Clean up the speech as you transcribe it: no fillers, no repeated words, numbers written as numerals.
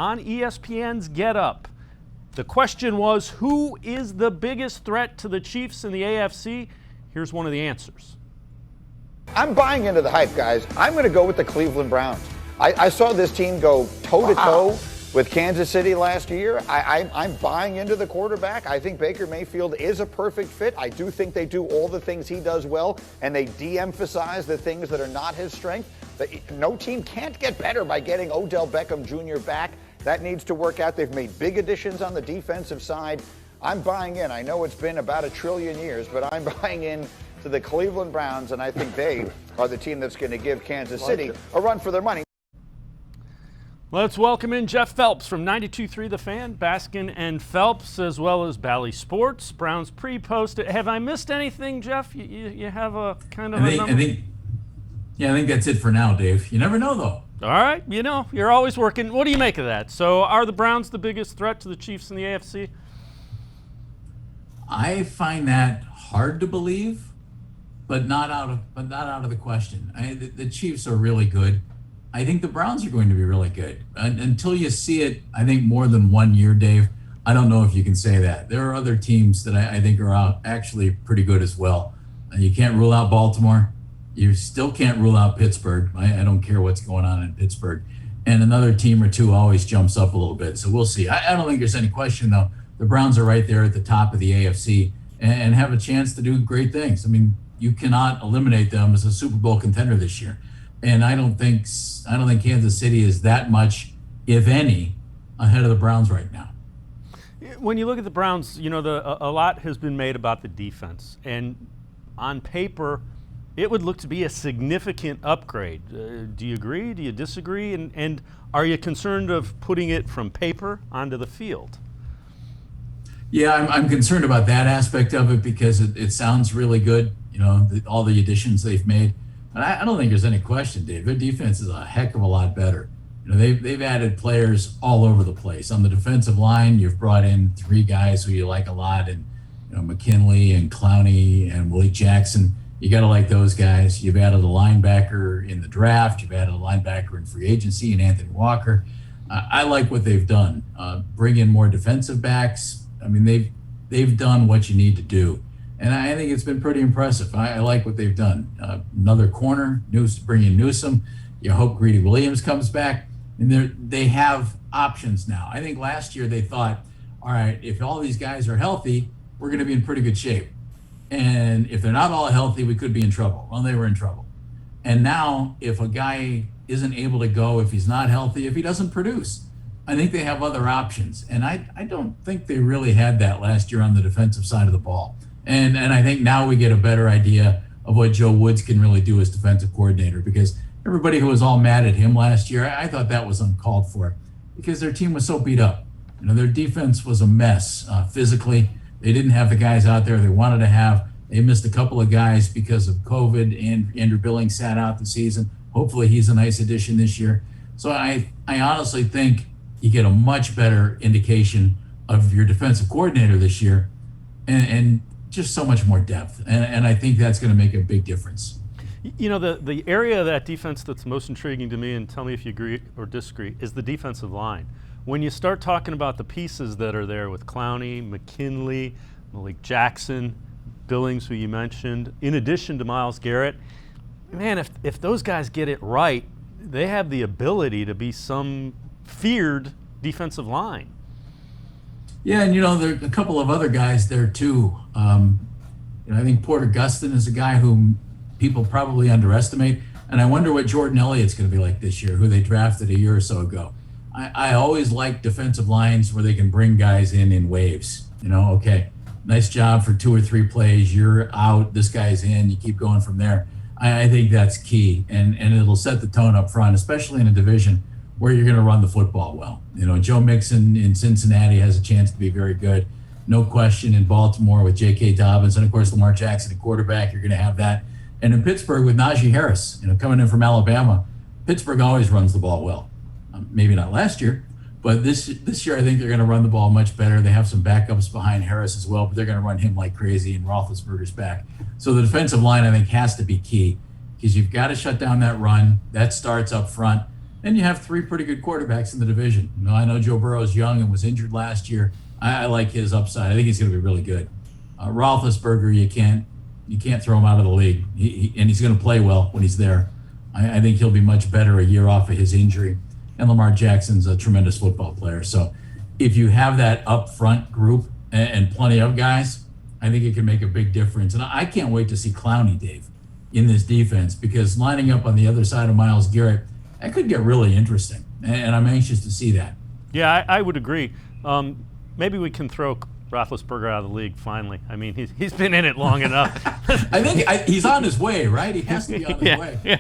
on ESPN's Get Up. The question was, who is the biggest threat to the Chiefs in the AFC? Here's one of the answers. I'm buying into the hype, guys. I'm going to go with the Cleveland Browns. I saw this team go toe-to-toe with Kansas City last year. I'm buying into the quarterback. I think Baker Mayfield is a perfect fit. I do think they do all the things he does well, and they de-emphasize the things that are not his strength. No team can't get better by getting Odell Beckham Jr. back. That needs to work out. They've made big additions on the defensive side. I'm buying in. I know it's been about 1 trillion years, but I'm buying in to the Cleveland Browns, and I think they are the team that's going to give Kansas City a run for their money. Let's welcome in Jeff Phelps from 92.3 The Fan, Bacon and Phelps, as well as Bally Sports, Browns pre-post. Have I missed anything, Jeff? You have a kind of a number? I think that's it for now, Dave. You never know, though. All right, you're always working. What do you make of that? So are the Browns the biggest threat to the Chiefs in the AFC? I find that hard to believe, but not out of the question. The Chiefs are really good. I think the Browns are going to be really good. Until you see it, I think more than 1 year, Dave, I don't know if you can say that. There are other teams that I think are actually pretty good as well. You can't rule out Baltimore. You still can't rule out Pittsburgh. I don't care what's going on in Pittsburgh. And another team or two always jumps up a little bit. So we'll see. I don't think there's any question, though. The Browns are right there at the top of the AFC and have a chance to do great things. I mean, you cannot eliminate them as a Super Bowl contender this year. And I don't think Kansas City is that much, if any, ahead of the Browns right now. When you look at the Browns, a lot has been made about the defense. And on paper, it would look to be a significant upgrade. Do you agree? Do you disagree? And are you concerned of putting it from paper onto the field? Yeah, I'm concerned about that aspect of it because it sounds really good, all the additions they've made. But I don't think there's any question, Dave. Their defense is a heck of a lot better. They've added players all over the place. On the defensive line, you've brought in 3 guys who you like a lot, and McKinley and Clowney and Willie Jackson. You got to like those guys. You've added a linebacker in the draft. You've added a linebacker in free agency in Anthony Walker. I like what they've done. Bring in more defensive backs. I mean, they've done what you need to do. And I think it's been pretty impressive. I like what they've done. Another corner, bring in Newsome. You hope Greedy Williams comes back. And they have options now. I think last year they thought, all right, if all these guys are healthy, we're going to be in pretty good shape. And if they're not all healthy, we could be in trouble. Well, they were in trouble. And now if a guy isn't able to go, if he's not healthy, if he doesn't produce, I think they have other options. And I don't think they really had that last year on the defensive side of the ball. And I think now we get a better idea of what Joe Woods can really do as defensive coordinator, because everybody who was all mad at him last year, I thought that was uncalled for because their team was so beat up. Their defense was a mess physically. They didn't have the guys out there they wanted to have. They missed a couple of guys because of COVID, and Andrew Billings sat out the season. Hopefully he's a nice addition this year. So I honestly think you get a much better indication of your defensive coordinator this year and just so much more depth. And I think that's going to make a big difference. The area of that defense that's most intriguing to me, and tell me if you agree or disagree, is the defensive line. When you start talking about the pieces that are there with Clowney, McKinley, Malik Jackson, Billings, who you mentioned, in addition to Myles Garrett, man, if those guys get it right, they have the ability to be some feared defensive line. Yeah, and there are a couple of other guys there too. I think Porter Gustin is a guy whom people probably underestimate, and I wonder what Jordan Elliott's going to be like this year, who they drafted a year or so ago. I always like defensive lines where they can bring guys in waves. Okay, nice job for 2 or 3 plays. You're out. This guy's in. You keep going from there. I think that's key, and it'll set the tone up front, especially in a division where you're going to run the football well. Joe Mixon in Cincinnati has a chance to be very good. No question in Baltimore with J.K. Dobbins and, of course, Lamar Jackson at quarterback, you're going to have that. And in Pittsburgh with Najee Harris, coming in from Alabama, Pittsburgh always runs the ball well. Maybe not last year, but this year I think they're going to run the ball much better. They have some backups behind Harris as well, but they're going to run him like crazy, and Roethlisberger's back. So the defensive line, I think, has to be key because you've got to shut down that run. That starts up front. then you have three pretty good quarterbacks in the division. I know Joe Burrow's young and was injured last year. I like his upside. I think he's going to be really good. Roethlisberger, you can't throw him out of the league, and he's going to play well when he's there. I think he'll be much better a year off of his injury. And Lamar Jackson's a tremendous football player. So if you have that up front group and plenty of guys, I think it can make a big difference. And I can't wait to see Clowney, Dave, in this defense, because lining up on the other side of Myles Garrett, that could get really interesting. And I'm anxious to see that. Yeah, I would agree. Maybe we can throw Roethlisberger out of the league finally. I mean, he's been in it long enough. I think he's on his way, right? He has to be on his way. Yeah.